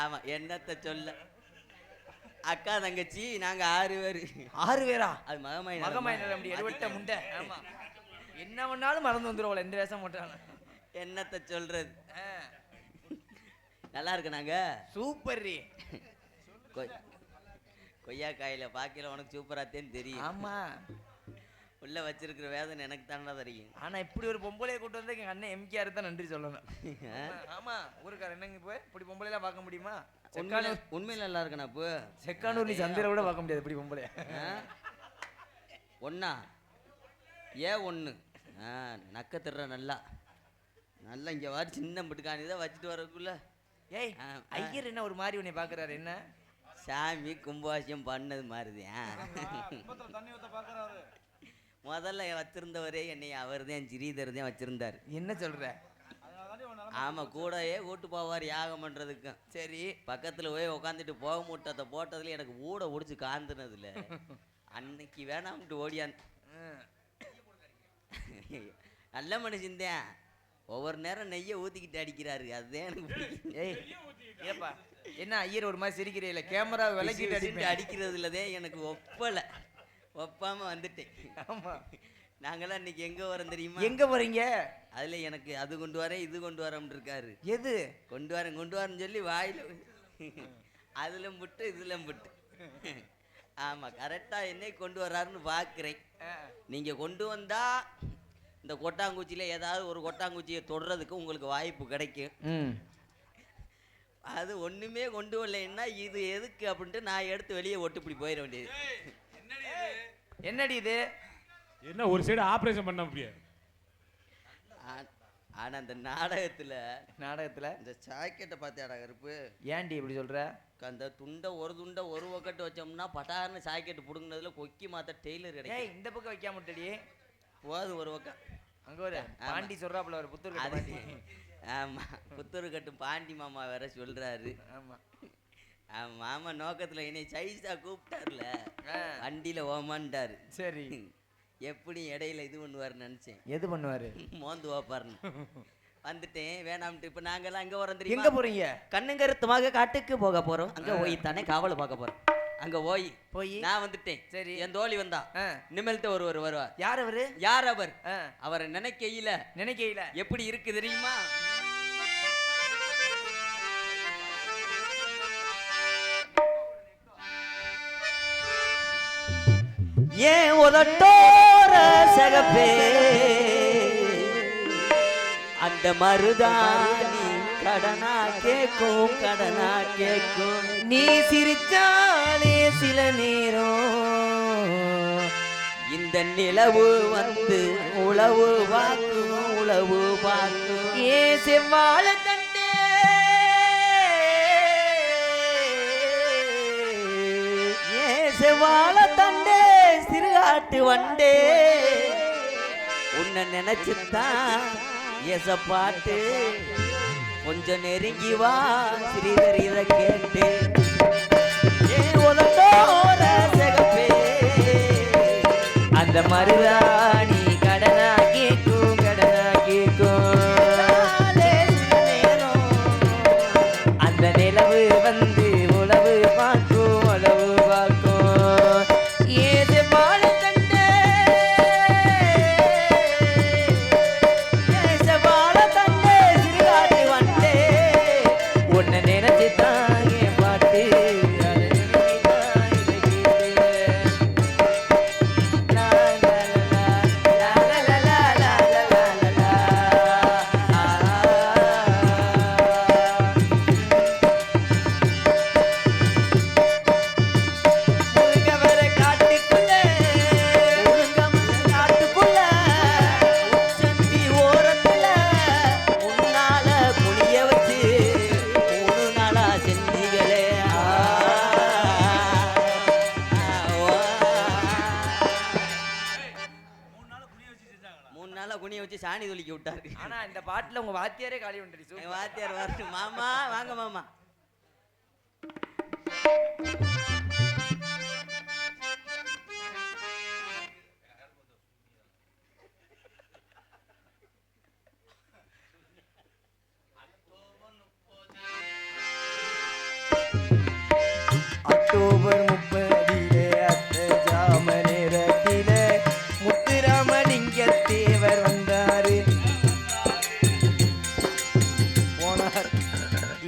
ஆமா, என்னத்த சொல்ல. அக்கா தங்கச்சி நாங்க 6 பேரு. 6 பேரா? அது மகமாய் அப்படி எடுவட்ட முண்டை. ஆமா, என்ன பண்ணாலும் மறந்து வந்துருவோம். எந்த வேஷம் போட்டாங்க. என்னத்த சொல்றது. நல்லா இருக்கு. நாங்க சூப்பர். கொய்யாக்காயில பாக்கையில உனக்கு சூப்பராத்தேன்னு தெரியும். ஆமா, உள்ள வச்சிருக்கிற வேதனை எனக்கு தானே தெரியும். ஆனா இப்படி ஒரு பொம்பளையை கூட்டு வந்து எங்க அண்ணன் எம்கேஆர் தான் நன்றி சொல்லணும். ஆமா, ஊருக்கார என்னங்க போய் இப்படி பொம்பளைலாம் பார்க்க முடியுமா? உண்மையில நல்லா இருக்கணும். அப்போ செக்கானூர் நீ சந்தையில கூட பார்க்க முடியாது இப்படி பொம்பளை. ஒன்னா ஒன்று நக்க திடுற நல்லா நல்லா இங்க வாரி சின்ன மட்டுக்கானிதான் வச்சுட்டு வரக்குள்ள. ஏய், ஐயர் என்ன ஒரு மாதிரி உன்னை பாக்குறாரு? என்ன சாமி கும்பாசியம் பண்ணது மாதிரிதான். முதல்ல வச்சிருந்தவரே என்னை அவர் தான் ஸ்ரீதர் தான் வச்சிருந்தாரு. என்ன சொல்ற? ஆமா, கூடயே கூட்டு போவார் யாகம் பண்றதுக்கும். சரி, பக்கத்துல போய் உட்காந்துட்டு போக மூட்டத்தை போட்டதுல எனக்கு ஊட ஒடிச்சு காந்துனதுல அன்னைக்கு வேணாம்ட்டு ஓடியான். நல்ல மனுஷன்தான். ஒவ்வொரு நேரம் நெய்யை ஊத்திக்கிட்டு அடிக்கிறாரு. அதுதான் எனக்கு. ஏய் ஏப்பா, என்ன ஐயர் ஒரு மாதிரி சிரிக்கிறீங்களா? கேமரா விலக்கிட்டு அடிக்கிறதுலதான் எனக்கு ஒப்பாம வந்துட்டேன். ஆமா, நாங்களாம் இன்னைக்கு எங்க வரோம் தெரியுமா? எங்க போறீங்க? அதுல எனக்கு அது கொண்டு வரேன் இது கொண்டு வரேன் இருக்காரு. எது கொண்டு வரேன்னு சொல்லி வாயில அதுல புட்டு இதுல புட்டு. ஆமா, கரெக்டா என்னை கொண்டு வர்றாருன்னு பாக்குறேன். நீங்க கொண்டு வந்தா இந்த கொட்டாங்குச்சியில ஏதாவது ஒரு கொட்டாங்குச்சியை தொடுறதுக்கு உங்களுக்கு வாய்ப்பு கிடைக்கும். அது ஒண்ணுமே கொண்டு வரலைன்னா இது எதுக்கு அப்படின்ட்டு நான் எடுத்து வெளியே ஒட்டு இப்படி போயிட வேண்டியது. என்னடி இது? என்ன ஒரு சைடு ஆபரேஷன் பண்ண முடியாது. ஆனா அந்த நாடகத்துல இந்த சாக்கெட்டை பார்த்தியாடா கருப்பு? ஏன்டி இப்படி சொல்ற? அந்த துண்டை ஒரு பக்கெட்டு வச்சோம்னா பட்டாருன்னு சாக்கெட்டு புடுங்கினதுல கொக்கி மாத்த டெய்லர் கிடைக்கும். இந்த பக்கம் வைக்காம விட்டடி போது ஒரு பக்கம். அங்க ஒரு பாண்டி சொல்றாப்புல ஒரு புத்தூர் கட்டு. ஆமா, புத்தூர் கட்டும் பாண்டி மாமா வேற சொல்றாரு. ஆமா, மாமா நோக்கத்துல என்னை சைஸா கூப்பிட்டாருல, வண்டியில ஓமான்ட்டாரு. சரி, எப்படி இடையில இது பண்ணுவாருன்னு நினைச்சேன். எது பண்ணுவாரு? மோந்து வாப்பாருன்னு வந்துட்டேன். வேணாம்ட்டு இப்ப நாங்கெல்லாம் அங்க வரோம் தெரியுமா? எங்க போறீங்க? கண்ணுங்கருத்துமாக காட்டுக்கு போக போறோம். அங்க போய் தானே காவலை பார்க்க போறோம். அங்க போய் நான் வந்துட்டேன். சரி, என் தோழி வந்தா நிமிழ்த்த ஒருவர் வருவார். யார் அவரு? யார் அவர்? அவரை நினைக்கையில எப்படி இருக்கு தெரியுமா? ஏன் உதட்டோர சகப்பே அந்த மருதாணி கடனா கேக்கும் நீ சிரிச்சாலே சில நேரம் இந்த நிலவு வந்து உளவு பார்க்கும் ஏ செவ்வாழ தண்டே சிறுகாட்டு வண்டே உன்னை நினைச்சுத்தான் பாட்டு கொஞ்சம் நெருங்கி வா ஸ்ரீதர் இத கேட்டு சிகப்பே அந்த மருதாணி கடனா கேக்கும் அந்த நிலவு வந்து உளவு பார்க்கும் ஏது பால தண்டே சிறுகாட்டு வண்டே உன்னை நினைச்சுதான் என் பாட்டு சாணி தொளிக்க விட்டாரு. ஆனா இந்த பாட்டுல உங்க வாத்தியாரே காலி வந்துடுச்சு. வாத்தியார் வரட்டு. மாமா வாங்க மாமா.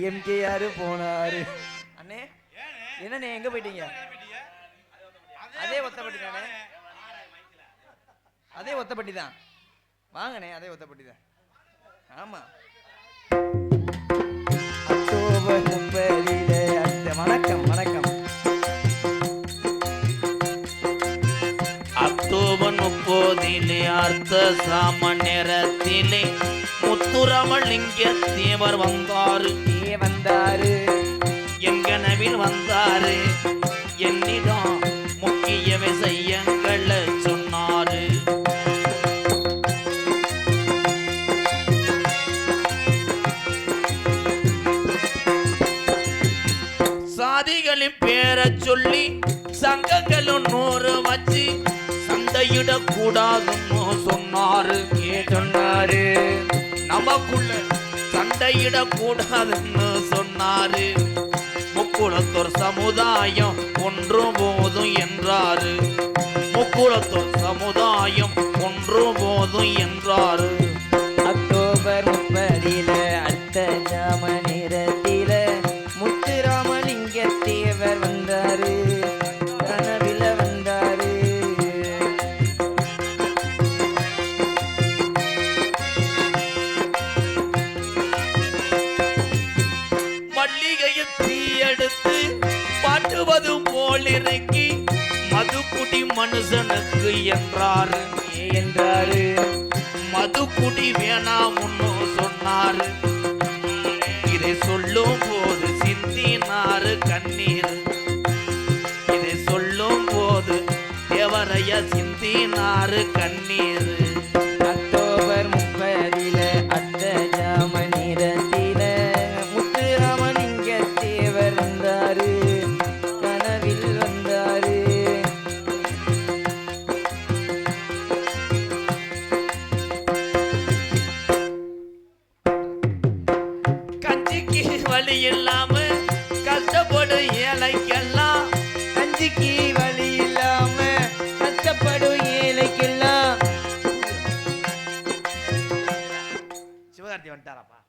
எம்கேஆர் போனாரு. அண்ணே என்னண்ணே எங்க போயிட்டீங்க? அதே ஒத்தப்பட்டி தானே, அதே ஒத்தப்பட்டி தான். வாங்கண்ணே, அதே ஒத்தப்பட்டி தான். ஆமா, அக்டோபர் 30 வணக்கம் வணக்கம். அக்டோபர் 30 அர்த்த சாம நேரத்திலே முத்துராமலிங்க தேவர் வந்தாரு. என் கனவில் வந்தாரு. என்னிடம் முக்கிய விஷயங்களை சொன்னாரு. சாதிகளின் பேரை சொல்லி சங்கங்களும் 100 வச்சு சண்டையிடக்கூடாதுன்னு சொன்னாரு. சொன்னாரு நமக்குள்ள சண்டையிடக்கூடாதுன்னு சொன்னாரு. முக்குளத்தோர் சமுதாயம் ஒன்று போதும் என்றாரு. முக்குளத்தோர் சமுதாயம் ஒன்று போதும் என்றாரு. அக்டோபர் 30 அர்த்த ஜாம நேரத்தில முத்துராமலிங்க தேவர் வந்தாரு. கனவில வந்தாரு. மல்லிகையை தீயெடுத்து பாட்டுவது போல் இறங்கி மதுக்குடி மனுஷனுக்கு என்றாரு. என்றாரு மதுக்குடி வேணாம்னு சொன்னாரு. இதை சொல்லும் போது சிந்தினாரு கண்ணீர். இதை சொல்லும் போது தேவரைய சிந்தினாரு கண்ணீர். அக்டோபர் 30 அர்த்த ஜாம நேரத்தில முத்துராமலிங்க தேவர் வந்தாரு. கனவில் வந்தாரு. கஞ்சிக்கு வழி இல்லாம கஷ்டப்படும் ஏழைக்கெல்லாம். கஞ்சிக்கு வழி இல்லாம கஷ்டப்படும் ஏழைக்கெல்லாம். சிவகார்த்தி வந்துட்டாராப்பா?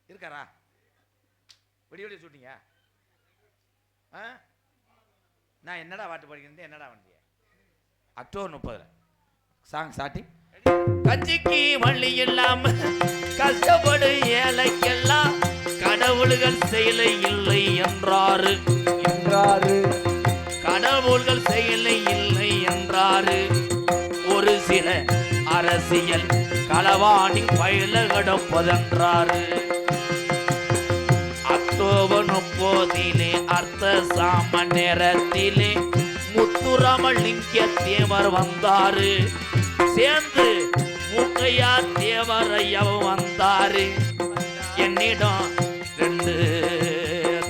இருக்காரா? விடிய விடிய ஷூட்டிங்க. நான் என்னடா பாட்டு படிக்கிறது? என்னடா வண்டிய? October 30 song starting. கஞ்சிக்கு வழி இல்லாம கஷ்டப்படும் ஏழைக்கெல்லாம் கடவுள்கள் செயலை இல்லை என்றாரு. கடவுள்கள் செயலை இல்லை என்றாரு. ஒரு சில அரசியல் களவாணி பயில கிடப்பதென்றாரு. அக்டோபர் 30 அர்த்த சாம நேரத்திலே முத்துராமலிங்க தேவர் வந்தாரு. சேர்ந்து மூக்கையா தேவரையவும் வந்தாரு. என்னிடம் 2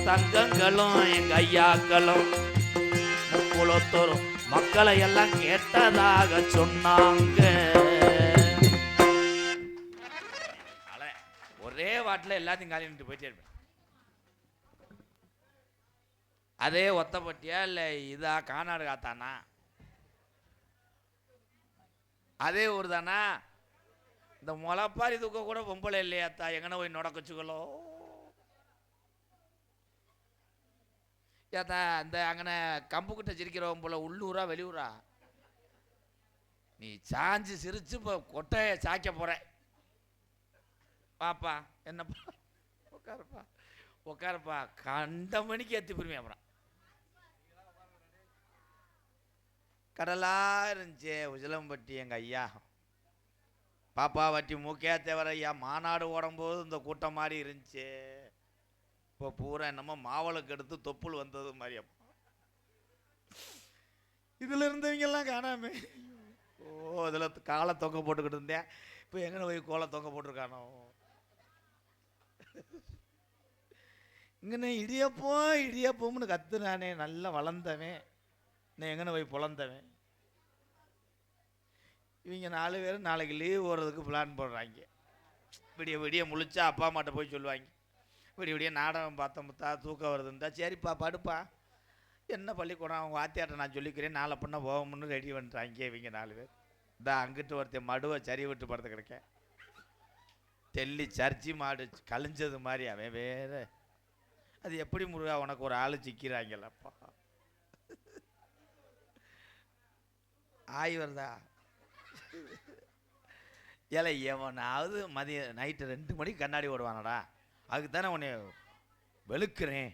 தங்கங்களும் எங்க ஐயாக்களும் முக்குளத்தோறும் மக்களை எல்லாம் கேட்டதாக சொன்னாங்க. ஒரே வாட்டில் எல்லாத்தையும் காலி நின்று போயிட்டே இருப்பேன். அதே ஒத்தப்பட்டியா இல்லை இதா கானாடு காத்தானா? அதே ஊர் தானா? இந்த முளைப்பாரி தூக்க கூட பொம்பளை இல்லையாத்தா? எங்கன போய் நொடக்கச்சுகளோ ஏத்தா? இந்த அங்கன கம்புக்கிட்ட சிரிக்கிறவன் போல உள்ளூரா வெளியூரா? நீ சாஞ்சு சிரிச்சு இப்போ கொட்டைய சாய்க்க போற. பாப்பா என்னப்பா? உட்காருப்பா உட்காருப்பா. கண்ட மணிக்கு ஏற்றி போயிருமே. அப்புறம் கடலா இருந்துச்சு உஜலம்பட்டி எங்கள் ஐயா. பாப்பா வட்டி மூக்கையா தேவர ஐயா மாநாடு ஓடும்போது இந்த கூட்டம் மாதிரி இருந்துச்சு. இப்போ பூரா என்னமோ மாவளுக்கு எடுத்து தொப்புள் வந்தது மாதிரி. அப்பா இதில் இருந்தவங்கெல்லாம் காணாமே. ஓ இதில் காலை தொங்க போட்டுக்கிட்டு இருந்தேன். இப்போ எங்கே போய் கோலை தொங்க போட்டிருக்கானோ? இங்கன்னு இடியப்போம்னு கத்துனானே, நல்லா வளர்ந்தவன். நான் எங்கன்னு போய் பொழந்தவன். இவங்க 4 பேரும் நாளைக்கு லீவ் போகிறதுக்கு பிளான் போடுறாங்க. விடிய விடிய முழிச்சா அப்பா அம்மாட்ட போய் சொல்லுவாங்க. விடிய விடிய நாடகம் பார்த்தோம்த்தா தூக்கம் வருதுன்ட்டா சரிப்பா படுப்பா. என்ன பள்ளிக்கூடம் அவங்க வாத்தியாட்ட நான் சொல்லிக்கிறேன், நாளை பண்ண போகணும்னு ரெடி பண்ணுறாங்க இவங்க 4 பேர். இந்த அங்கிட்டு ஒருத்தன் மடுவை சரி விட்டு படுத்து கிடைக்க. தெல்லி சர்ச்சி மாடு கழிஞ்சது மாதிரி அவன் வேற. அது எப்படி முருகா உனக்கு ஒரு ஆள் சிக்கிறாங்களப்பா. ஆய் வருதா ஏல எவனாவது மதியம் நைட்டு 2 மணிக்கு கண்ணாடி ஓடுவானடா. அதுக்கு தானே உன்னை வெளுக்கிறேன்.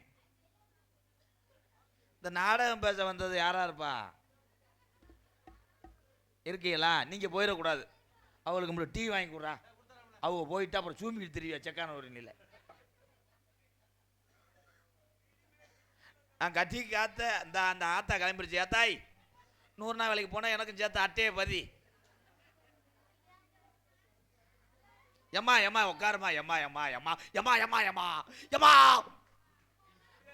இந்த நாடகம் பேச வந்தது யாரா இருப்பா இருக்கீங்களா? நீங்கள் போயிடக்கூடாது. அவளுக்கு மட்டும் டீ வாங்கி கொடுறா. அவங்க போயிட்டு அப்புறம் சூம்பிக்கிட்டு தெரியா செக்கான ஒரு நிலை. நான் கட்டி காத்த அந்த ஆத்தா கிளம்பிடுச்சு. ஏத்தாய் 100 நாள் வேலைக்கு போனால் எனக்கும் சேர்த்து அட்டையை பதி. எம்மா எம்மா உட்காருமா. எம்மா எம்மா எம்மா எம்மா எம்மா எம்மா எம்மா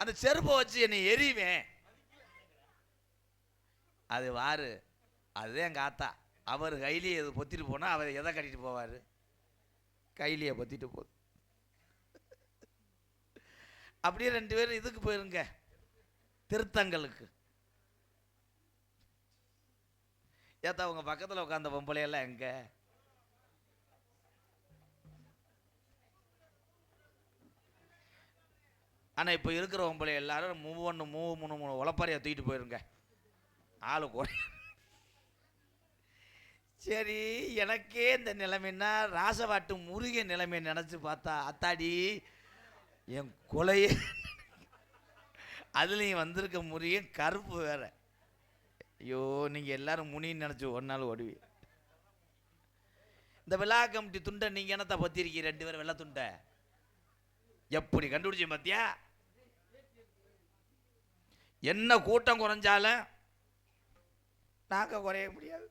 அந்த செருப்பை வச்சு என்னை எரிவேன். அது வாரு, அதுதான் எங்கள் ஆத்தா. அவர் கையிலேயே எது பொத்திட்டு போனால் அவர் எதை கட்டிட்டு போவார்? கையிலேயே பொத்திட்டு போகுது. அப்படியே 2 பேரும் இதுக்கு போயிருங்க, திருத்தங்களுக்கு. ஏத்தா உங்க பக்கத்தில் உட்காந்த பொம்பளையெல்லாம் எங்க? ஆனால் இப்போ இருக்கிற பொம்பளை எல்லாரும் 3 உழப்பாரியா தூக்கிட்டு போயிருங்க. ஆளு குறை. சரி, எனக்கே இந்த நிலைமைன்னா ராசவாட்டு முருகன் நிலைமை நினச்சி பார்த்தா அத்தாடி என் கொலையே. அதுலேயும் வந்திருக்க முருகன் கருப்பு வேற. ஐயோ, நீங்கள் எல்லாரும் முனின்னு நினச்சி ஒரு நாள் ஓடுவி. இந்த விழா கமிட்டி துண்டை நீங்கள் என்னத்தை பற்றிருக்கீங்க? 2 பேரும் வெள்ளை துண்டை எப்படி கண்டுபிடிச்ச பார்த்தியா? என்ன கூட்டம் குறைஞ்சாலும் நாங்கள் குறைய முடியாது.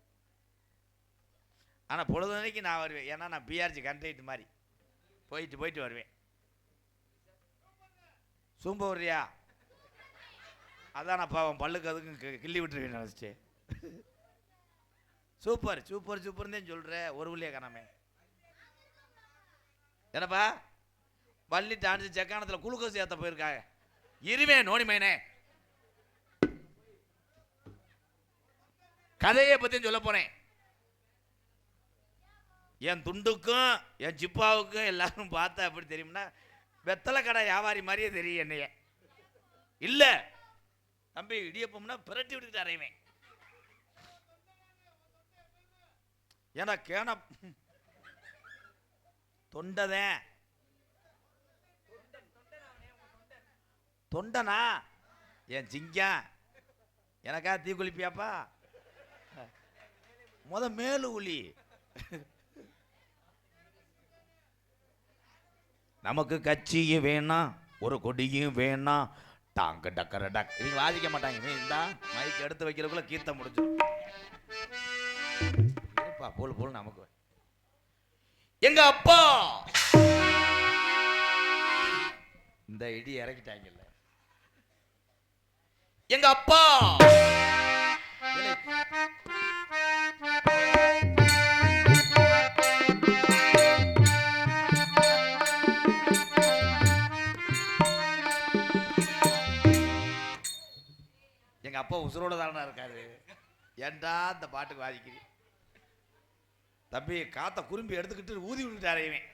ஆனால் பொழுதுனைக்கு நான் வருவேன். ஏன்னா நான் பிஆர்ஜி கண்ட்ரைட் மாதிரி போயிட்டு வருவேன். சூம்ப வர்றியா? அதான் நான் பாவம் பல்லுக்கு அதுக்கும் கிள்ளி விட்டுருவேன் நினச்சிட்டு. சூப்பர் சூப்பர் சூப்பர்னு சொல்கிறேன். ஒரு வழியாக காணாமே என்னப்பா வள்ளி டான்ஸ் செக்கானத்தில் குளுக்கோஸ் ஏற்ற போயிருக்காங்க. இருவே நோனி மைனே கதையை பற்றி சொல்ல போனேன். என் துண்டுக்கும் என் ஜிப்பாவுக்கும் எல்லாரும் பார்த்தா எப்படி தெரியும்னா வெத்தலை கடை வியாபாரி மாதிரியே தெரியும் என்னைய. இல்லை தம்பி இடியப்பம்னா பிரட்டி விட்டுக்கிட்டு அறைவேன். ஏன்னா கேன தொண்டதேன் தொண்டனா என் சிங்கா எனக்கா தீ குளிப்பியாப்பா? மேலு உளி. நமக்கு கட்சியும் வேணாம், ஒரு கொடியும் வேணாம். டாங்க டக்கர டக் இவங்க வாசிக்க மாட்டாங்க. இந்தா மைக் எடுத்து வைக்கிறதுக்குள்ள கீர்த்தம் முடிஞ்சு போல் போல் நமக்கு. எங்க அப்பா இந்த இடி இறக்கிட்டாங்கல்ல. எங்க அப்பா எங்க அப்பா உசுரோட தானே இருக்காரு. ஏன்டா இந்த பாட்டுக்கு வாதிக்கிறீ தம்பி? காத்த குறும்பி எடுத்துக்கிட்டு ஊதி விட்டுட்டு அறையுவேன்.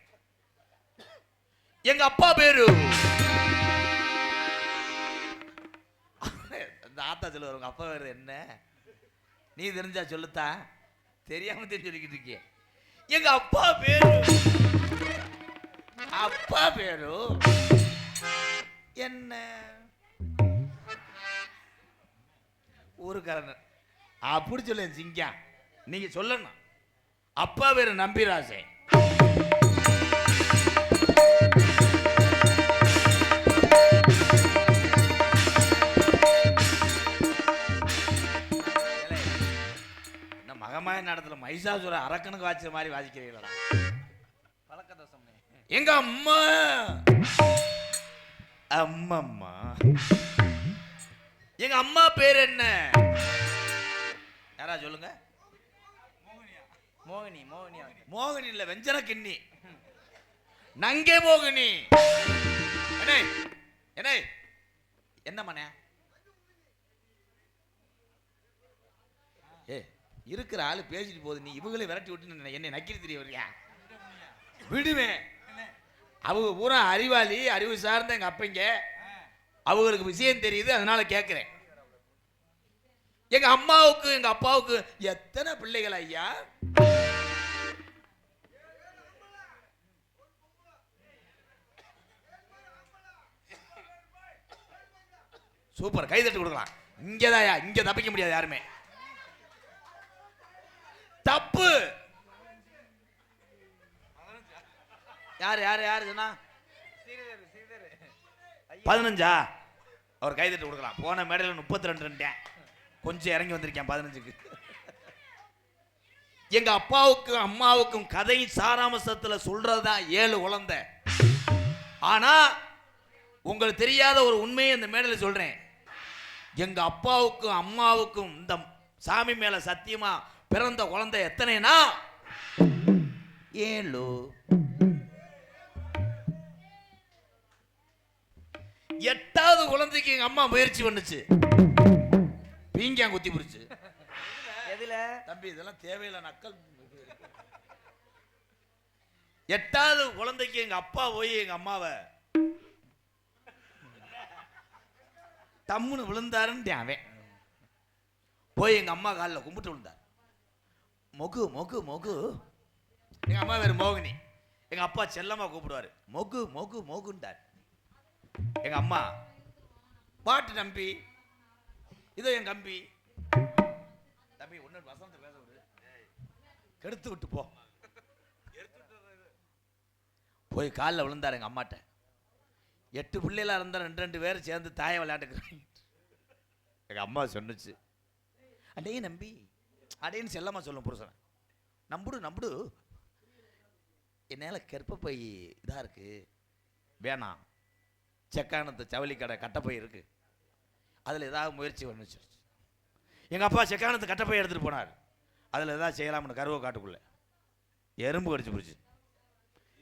எங்க அப்பா பேரு இந்த ஆத்தா சொல்லுவார். உங்க அப்பா பேரு என்ன? நீ தெரிஞ்சா சொல்லுத்தா? தெரியாம தெரிஞ்சு சொல்லிக்கிட்டு இருக்கே. எங்க அப்பா பேரு அப்பா பேரு என்ன? ஊருக்காரன் அப்படி சொல்ல சிங்கா. நீங்க சொல்லணும் அப்பா பேரு நம்பிராசே. மகமாய நடத்துல மைசாசுர அரக்கனுக்கு வாய்ச்ச மாதிரி வாசிக்கிறீங்களா? பழக்க தோசம். எங்க அம்மா அம்மம்மா எங்க அம்மா பேர் என்ன? யாரா சொல்லுங்க. மோகினி. மோகினி மோகினி இல்ல, வெஞ்சன கிண்ணி. நங்கே மோகினி. என்ன என்ன மனே? ஏ இருக்கிற ஆளு பேசிட்டு போகுது, நீ இவங்களே விரட்டி விட்டு என்னை நக்கிட்டு தெரிய வர்றியா? விடுவேன். அவங்க பூரா அறிவாளி, அறிவு சார்ந்த எங்க அப்பங்க. அவங்களுக்கு விஷயம் தெரியுது, அதனால கேட்கிறேன். எங்க அம்மாவுக்கு எங்க அப்பாவுக்கு எத்தனை பிள்ளைகள் ஐயா? சூப்பர், கைதட்டு கொடுக்கலாம். இங்கதாயா, இங்க தப்பிக்க முடியாது யாருமே. தப்பு. யாரு யாரு யாரு சொன்னா? 15. அவர் கைதட்டு கொடுக்கலாம். போன மேடையில் 32 கொஞ்சம் இறங்கி வந்திருக்கேன் 15க்கு. எங்க அப்பாவுக்கும் அம்மாவுக்கும் கதை சாராம்சத்துல சொல்றதுதான் 7 குழந்தை. ஆனா உங்களுக்கு தெரியாத ஒரு உண்மையை இந்த மேடையில் சொல்றேன். எங்க அப்பாவுக்கும் அம்மாவுக்கும் இந்த சாமி மேல சத்தியமா பிறந்த குழந்தை எத்தனைனா 7. 8வது குழந்தைக்கு எங்க அம்மா முயற்சி பண்ணுச்சு, பீங்கா குத்தி புடிச்சு. எதுல தம்பி இதெல்லாம் தேவையில்லை நக்கல். 8வது குழந்தைக்கு எங்க அப்பா போய் எங்க அம்மாவை தம்முன்னு விழுந்தாருன்னு அவன் போய் எங்க அம்மா காலில் கும்பிட்டு விழுந்தார். மொகு மொகு மொகு. எங்க அம்மா வேறு மோகினி, எங்க அப்பா செல்லம்மா கூப்பிடுவாரு. மொகு மொகு மொகுண்டார். எங்க அம்மா பாட்டு நம்பி இதோ என் கம்பி தம்பி ஒன்னு வசந்த பேச விடு, கெடுத்து விட்டு போ. போய் காலில் விழுந்தார் எங்க அம்மாட்ட. 8 பிள்ளைகளா இருந்தா 2 பேரும் சேர்ந்து தாயை விளையாட்டுக்கிறாங்க. எங்க அம்மா சொன்னுச்சு, அடே நம்பி, அடேன்னு செல்லம்மா சொல்லும் புருஷனை, நம்புடு நம்புடு, என்னால் கற்பப்பை இதாக இருக்கு, வேணாம், செக்கானத்து ஜவுளி கடை கட்டப்பை இருக்கு, அதில் ஏதாவது முயற்சி பண்ணுச்சு. எங்கள் அப்பா செக்கானத்து கட்டப்பை எடுத்துகிட்டு போனார். அதில் ஏதாவது செய்யலாம்னு கருவை காட்டுக்குள்ள எறும்பு கடிச்சு போச்சு.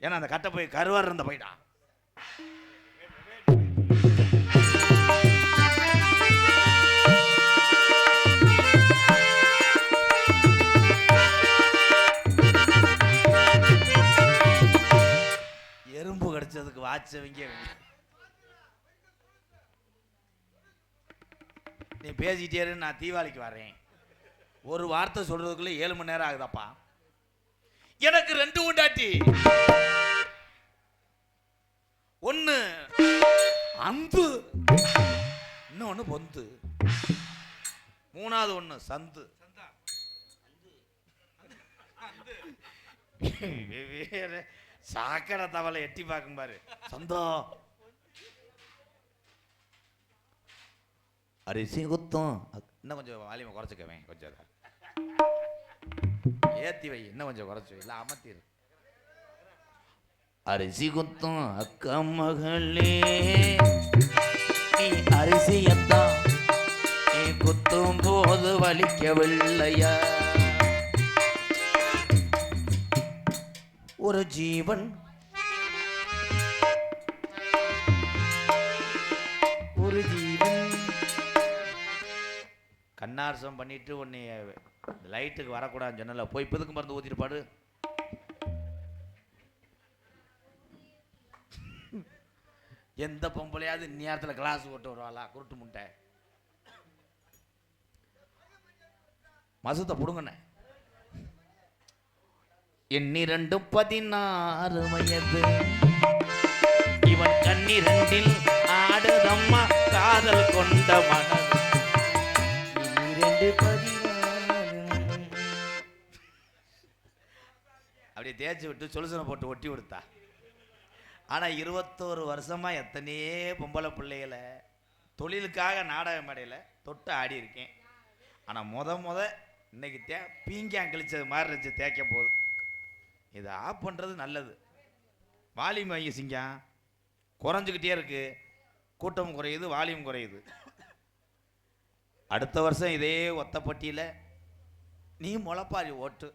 ஏன்னா அந்த கட்டப்பை கருவார் இருந்த பைடா. எறும்பு கடிச்சதுக்கு வாச்சவங்க. நீ பேசிட்டே இரு, நான் தீபாவளிக்கு வரேன். ஒரு வார்த்தை சொல்றதுக்குள்ள 7 மணி நேரம் ஆகுதாப்பா. எனக்கு 2 உண்டாட்டி, ஒன்னு அந்து, இன்னொன்னு பொந்து, 3வது ஒண்ணு சந்து. சாக்கடை தவளை எட்டி பார்க்கும் பாரு சந்தோ. அரிசி குத்தம். இன்னும் கொஞ்சம் வாலியமை குறைச்சிக்கவேன், கொஞ்சம் ஏத்தி வை, இன்னும் கொஞ்சம் குறைச்சி வை, இல்லை அமர்த்திரு. அரிசி குத்தம் அக்கா மகளே, நீ அரிசியத்தான் நீ குத்தும் போது வலிக்கவில்லையா? ஒரு ஜீவன் ஒரு ஜீவன் கண்ணாரசம் பண்ணிட்டு உன்னை லைட்டுக்கு வரக்கூடாதுன்னு சொன்னல, போய் இப்போதுக்கு மருந்து ஊத்திட்டு பாடு. எந்த பொம்பளையாவது நேரத்தில் கிளாஸ் ஓட்டு வருவாளா? குருட்டு முட்டை மசத்தை புடுங்கண்ண. எண்ணிரண்டும் 16 வயது, இவன் கண்ணிரண்டில் ஆடுதம்மா காதல் கொண்ட மகன். அப்படியே தேய்ச்சி விட்டு சொலுசனை போட்டு ஒட்டி விடுத்தா. ஆனால் 21 வருஷமா எத்தனையே பொம்பளை பிள்ளைகளை தொழிலுக்காக நாடக மேடையில் தொட்டு ஆடி இருக்கேன். ஆனால் முத இன்னைக்கு பீங்கான் கழிச்சது மாதிரி இருந்துச்சு தேய்க்க போகுது. இதை ஆஃப் பண்ணுறது நல்லது. வால்யூம் வாங்கி சிங்கம் குறைஞ்சிக்கிட்டே இருக்கு, கூட்டம் குறையுது, வால்யூம் குறையுது. அடுத்த வருஷம் இதே ஒத்தப்பட்டியில் நீ முளைப்பாரி ஓட்டு.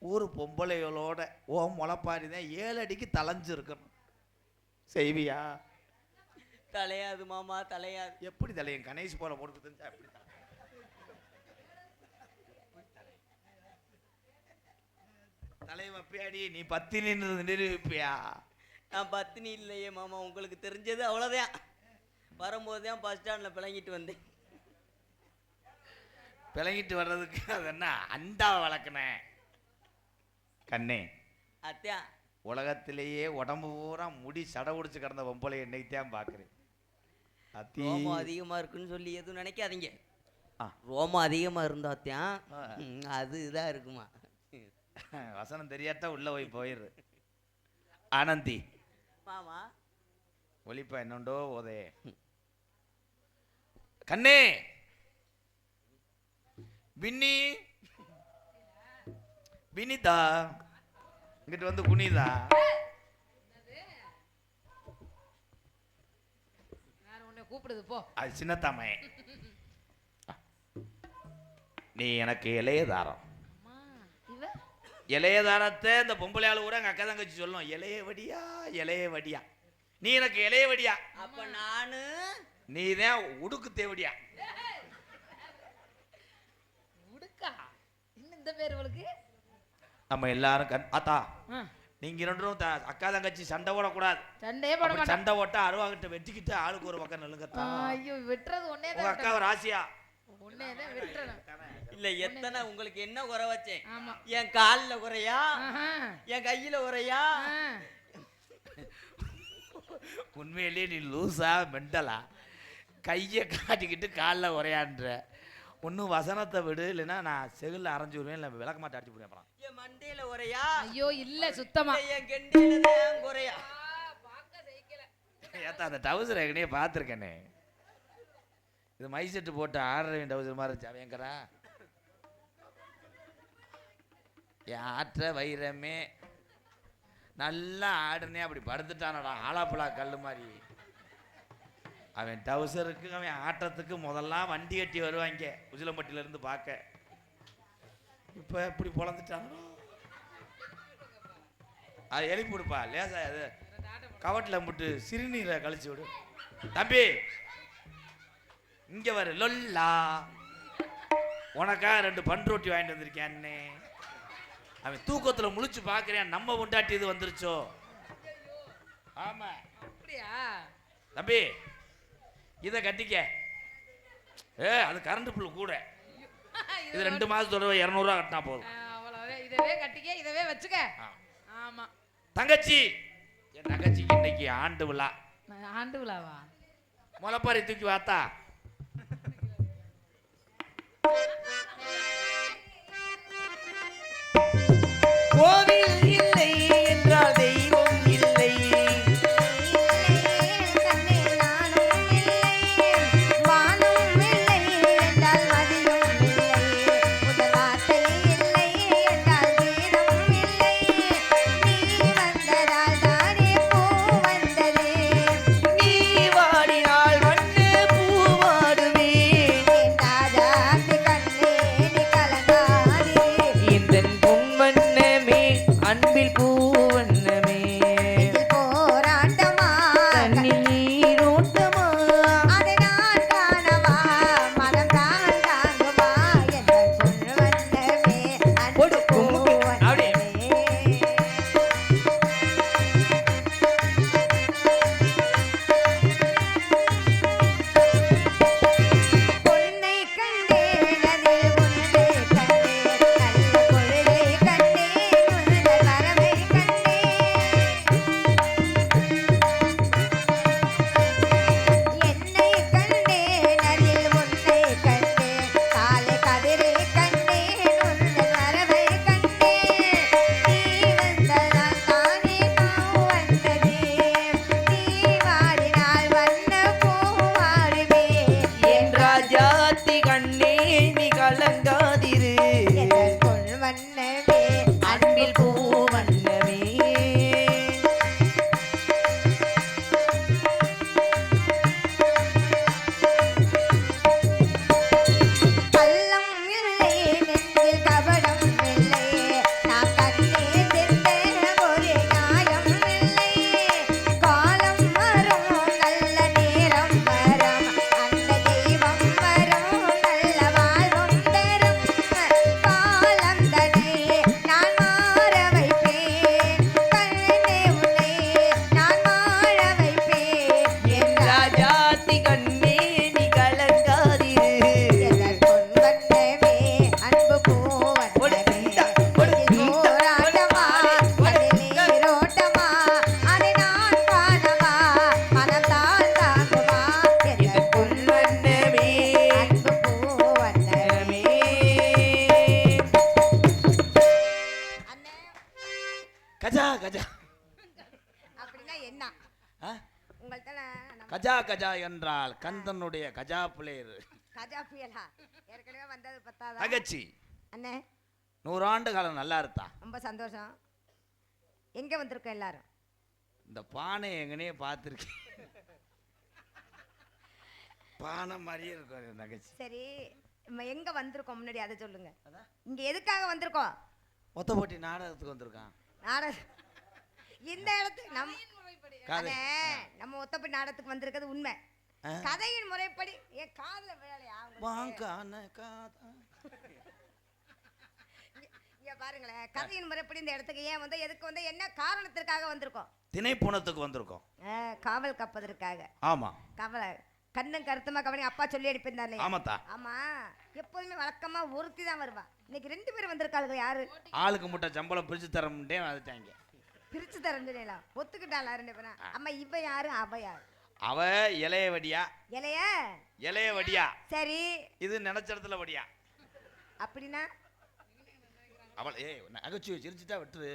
ஊர் பொம்பளைகளோட ஓ முளைப்பாரி தான் 7 அடிக்கு தலைஞ்சிருக்கணும். செய்வியா? தலையாது மாமா, தலையாது. எப்படி தலையும்? கணேஷ் போல போட்டு தெரிஞ்சா எப்படி தலைவன் பேடி? நீ 10 நின்று நிரூபிப்பியா? நான் பத்தினி இல்லையே மாமா, உங்களுக்கு தெரிஞ்சது அவ்வளோதான். வரும்போது தான் பஸ் ஸ்டாண்டில் பிளங்கிட்டு வந்தேன். பிளங்கிட்டு வர்றதுக்கு அது என்ன அண்டாவை வளர்க்கினேன் கண்ணே. அத்தியா உலகத்திலேயே உடம்பு பூரா முடி சடை உடிச்சு கிடந்த பொம்பளை என்னைத்தான் பார்க்குறேன். ரோமம் அதிகமாக இருக்குன்னு சொல்லி எதுவும் நினைக்காதீங்க. ரோமம் அதிகமாக இருந்தாத்தான் அது இதாக இருக்குமா. வசனம் தெரியாட்டா உள்ள போயிடுது. ஆனந்தி மாமா ஒளிப்பா என்னண்டோ ஓதே கண்ணே. பின்னி பினிதா இங்கிட்டு வந்து குனிதா. கூப்பிடுது போ. அது சின்னத்தாமே. நீ எனக்கு இளையதாரம். இளையதாரத்தை இந்த பொம்பளையாள் கூட எங்க அக்கா தங்கச்சி சொல்லும். இளைய வடியா இளைய வடியா. நீ எனக்கு இளைய வடியா. அப்ப நானு நீ தான் உடுக்கு தேவடியா. உடுக்கா இன்னும் இந்த பேர் அவளுக்கு. நம்ம எல்லாரும் ஆத்தா நீங்க ரெண்டும் அக்கா தங்கச்சி சண்டை போடக்கூடாது. சண்டையே போட மாட்டோம். சண்டை போட்டா அருவாகிட்ட வெட்டிக்கிட்டு ஆளுக்கு ஒரு பக்கம் நெல்லுங்கத்தா. ஐயோ வெட்டுறது ஒன்னே தான். உங்க அக்கா ராசியா ஒன்னே தான் வெட்டணும். இல்ல எத்தனை உங்களுக்கு என்ன குறை வச்சேன்? ஆமா. என் கால்ல குறையா, என் கையில குறையா? உண்மையிலேயே நீ லூசா மெண்டலா? கையை காட்டிக்கிட்டு காலில் உரையான்ற. ஒன்றும் வசனத்தை விடு, இல்லைன்னா நான் செகுல அரைஞ்சு விடுவேன், இல்லை விளக்க மாட்டேன் அடிச்சு விடுவேன். அப்புறம் என் மண்டையில குறையா? ஐயோ இல்ல சுத்தமா. என் கெண்டியில தான் குறையா? ஏத்தா அந்த டவுசர் ஏற்கனவே பார்த்துருக்கேனே. இது மை செட்டு போட்டு ஆடுற டவுசர் மாதிரி இருந்துச்சு. அவங்கரா என் ஆற்ற வைரமே நல்லா ஆடுனே அப்படி படுத்துட்டானடா ஆலாப்புலா கல் மாதிரி. அவன் டவுசருக்கு அவன் ஆட்டத்துக்கு முதல்லாம் வண்டி கட்டி வருவாங்க உசிலம்பட்டியிலேருந்து பார்க்க. இப்போ இப்படி பொழந்துட்டானோ. அது எழுப்பி விடுப்பா லேசா. அது கவட்டில் முட்டு சிறுநீரை கழிச்சு விடு. தம்பி இங்க வரு லொல்லா. உனக்காக 2 பன் ரொட்டி வாங்கிட்டு வந்திருக்கேன்னு. அவன் தூக்கத்துல முழிச்சு பாக்குறேன். நம்ம கொண்டாட்டி இது வந்துருச்சோ. ஆமா அப்படியா தம்பி இதை கட்டிக்க. அது கரண்ட் பில் கூட. இது 2 மாசத்தோட 200 ரூபா கட்டினா போதும். அவ்வளவே. இதவே கட்டிக்க, இதவே வச்சுக்க. ஆமா தங்கச்சி, என் தங்கச்சிக்கு இன்னைக்கு ஆண்டு விழா. ஆண்டு விழாவா? முளைப்பாரி தூக்கி வாத்தா. கோவில் இல்லை என்றால் தெய்வம் இல்லை. கண்ணே கஜா கஜா அப்படின்னா என்ன ஆ? உங்கள்ட்ட கஜா கஜா என்றால் கந்தனுடைய கஜா பிளேயர் கஜா புயலா ஏற்கனவே வந்தது பத்தாதா தகச்சி அண்ணே 100 ஆண்டு காலம் நல்லா இருந்தா. ரொம்ப சந்தோஷம். எங்க வந்திருக்கோம் எல்லாரும்? இந்த பானை எங்கனே பார்த்துருக்கேன். பானை மாதிரியே இருக்கும் தகச்சி. சரி நம்ம எங்க வந்திருக்கோம் முன்னாடி அதை சொல்லுங்க. இங்க எதுக்காக வந்திருக்கோம்? ஒத்தப்பட்டி நாடகத்துக்கு வந்திருக்கான். நாடகம் இந்த இடத்துக்கு நம்ம ஒத்தப்பட்டி நாடகத்துக்கு வந்திருக்கிறது உண்மை. கதையின் முறைப்படி என் காதுல விழலையா? இங்க பாருங்களேன், கதையின் முறைப்படி இந்த இடத்துக்கு ஏன் வந்து எதுக்கு வந்து என்ன காரணத்திற்காக வந்திருக்கோம்? திணைப்புணத்துக்கு வந்திருக்கோம். காவல் காப்பதற்காக. ஆமா. காவல கண்ணும் கருத்துமா கவனி அப்பா சொல்லி அனுப்பியிருந்தாரு. ஆமாத்தா. ஆமா, எப்போதுமே வழக்கமா ஒருத்தி தான் வருவா. இன்னைக்கு 2 பேர் வந்திருக்காங்க. யாரு? ஆளுக்கு முட்டை சம்பளம் பிரிச்சு தரமுட்டே வந்துட்டாங்க. பிரிச்சு தரேன்னு ஒத்துக்கிட்டாளா 2 பேரும்? அம்மா இவ யாரு அவ யாரு? அவ இலைய வடியா. இலைய வடியா. சரி. இது நினைச்ச இடத்துல வடியா. அப்படின்னா அவள் நகைச்சுவை சிரிச்சுட்டா விட்டுரு.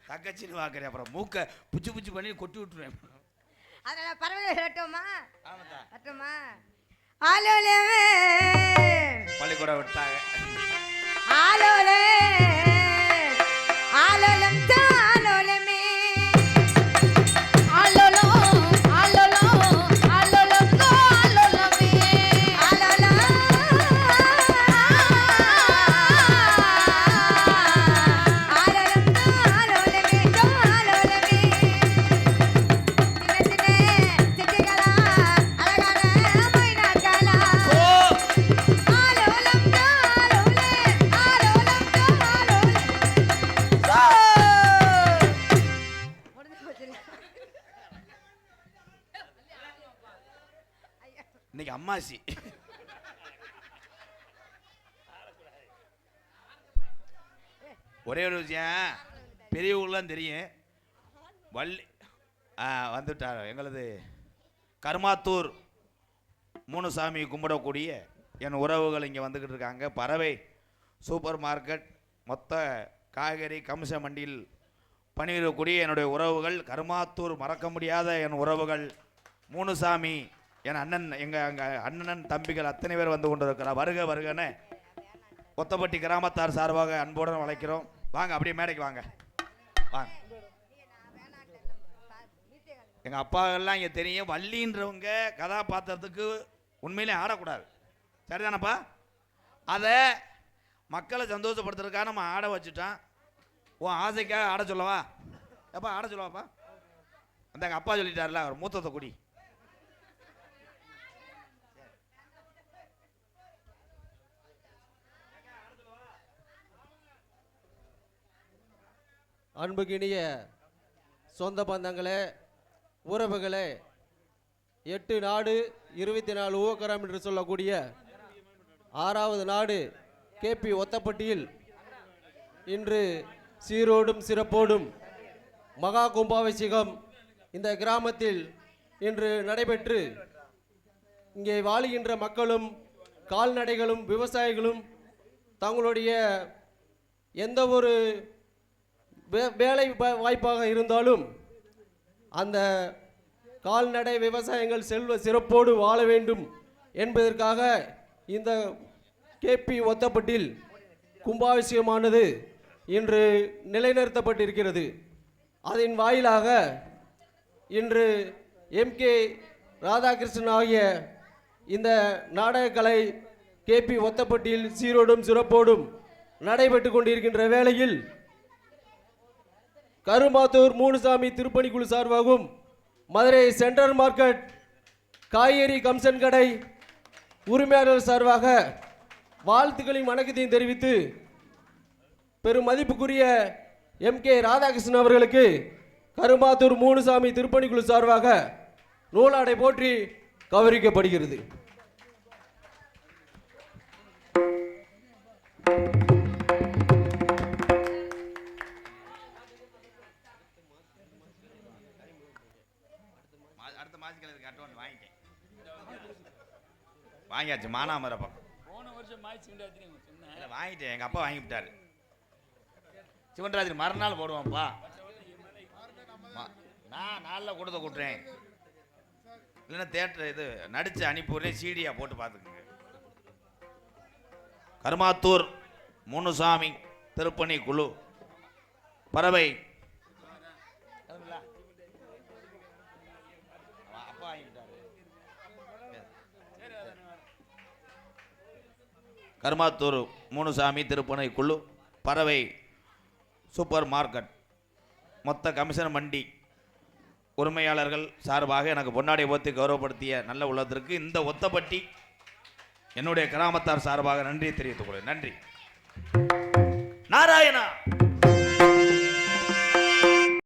தங்கச்சின்னு வாக்குறேன், அப்புறம் மூக்க புச்சு புச்சு பண்ணி கொட்டி விட்டுருவேன். அதனால பரவாயில்ல வரட்டுமா? ஆமாத்தா. வரட்டுமா? ஆலோலே பள்ளிக்கூடம் விட்டாங்க. ஆலோலே ஆலோலம் தாலோலமே ஆலோலோ ஆலோலோ ஆலோலம் தாலோலமே ஆலோலா ஆலோலம் தாலோலமே தாலோலமே சின்ன சின்ன சிட்டிகளா அழகான மைனாக்களா ஆலோலம் தாலோலே ஆலோலம் தாலோலே இன்னைக்கு அம்மாசி. ஒரே ஒரு விஷயம் பெரியவங்களாம் தெரியும். வள்ளி வந்துட்டார். எங்களது கருமாத்தூர் மூணுசாமி கும்பிடக்கூடிய என் உறவுகள் இங்கே வந்துக்கிட்டு இருக்காங்க. பறவை சூப்பர் மார்க்கெட் மொத்த காய்கறி கம்ச மண்டியில் பணியிடக்கூடிய என்னுடைய உறவுகள், கருமாத்தூர் மறக்க முடியாத என் உறவுகள் மூணுசாமி, என் அண்ணன், எங்கள் அண்ணன் தம்பிகள் அத்தனை பேர் வந்து கொண்டு இருக்கிறார். வருக வருகன்னு கொத்தப்பட்டி கிராமத்தார் சார்பாக அன்புடன் அழைக்கிறோம். வாங்க, அப்படியே மேடைக்கு வாங்க. வாங்க. எங்கள் அப்பாவெல்லாம் இங்கே தெரியும். வள்ளின்றவங்க கதாபாத்திரத்துக்கு உண்மையிலே ஆடக்கூடாது, சரிதானப்பா? அதை மக்களை சந்தோஷப்படுத்துறதுக்காக நம்ம ஆட வச்சுட்டான். உன் ஆசைக்காக ஆட சொல்லவா? எப்பா ஆட சொல்லவாப்பா? அந்த எங்கள் அப்பா சொல்லிட்டார்ல, அவர் மூத்தத்தை குடி. அன்புக்கினிய சொந்த பந்தங்களே, உறவுகளே, 8 நாடு 24 ஊக்கரம் என்று சொல்லக்கூடிய 6வது நாடு கேபி ஒத்தப்பட்டியில் இன்று சீரோடும் சிறப்போடும் மகா கும்பாபிஷேகம் இந்த கிராமத்தில் இன்று நடைபெற்று இங்கே வாழுகின்ற மக்களும் கால்நடைகளும் விவசாயிகளும் தங்களுடைய எந்த ஒரு வேலை வாய்ப்பாக இருந்தாலும் அந்த கால்நடை விவசாயங்கள் செல்வ சிறப்போடு வாழ வேண்டும் என்பதற்காக இந்த கேபி ஒத்தப்பட்டில் கும்பாபிஷேகமானது இன்று நிலைநிறுத்தப்பட்டிருக்கிறது. அதன் வாயிலாக இன்று எம்கே ராதாகிருஷ்ணன் ஆகிய இந்த நாடகக்கலை கேபி ஒத்தப்பட்டியில் சீரோடும் சிறப்போடும் நடைபெற்று கொண்டிருக்கின்ற வேளையில் கருமாத்தூர் மூணுசாமி திருப்பணிக்குழு சார்பாகவும் மதுரை சென்ட்ரல் மார்க்கெட் காய்கறி கம்சன் கடை உரிமையாளர் சார்பாக வாழ்த்துக்களையும் வணக்கத்தையும் தெரிவித்து பெரும் மதிப்புக்குரிய எம்கே ராதாகிருஷ்ணன் அவர்களுக்கு கருமாத்தூர் மூணுசாமி திருப்பணிக்குழு சார்பாக நூலாடை போற்றி கௌரவிக்கப்படுகிறது. வாங்கியாச்சு. மானாமரப்பம் போன வருஷம் வாங்கிட்டேன். எங்கள் அப்பா வாங்கி விட்டாரு. சிவன்ராஜ் மறுநாள் போடுவான்ப்பா. நான் நாளில் கொடுத்த கூட்டுறேன், இல்லைன்னா தேட்டர் இது நடிச்சு அனுப்பிடுறேன், சீடியா போட்டு பார்த்துக்குங்க. கருமாத்தூர் முனுசாமி திருப்பணி குழு பறவை கருமாத்தூர் முனுசாமி திருப்பணி குழு பறவை சூப்பர் மார்க்கெட் மொத்த கமிஷன் மண்டி உரிமையாளர்கள் சார்பாக எனக்கு பொன்னாடை போத்தி கௌரவப்படுத்திய நல்ல உள்ளத்திற்கு இந்த ஒத்தப்பட்டி என்னுடைய கிராமத்தார் சார்பாக நன்றி தெரிவித்துக் கொள்கிறேன். நன்றி. நாராயணா.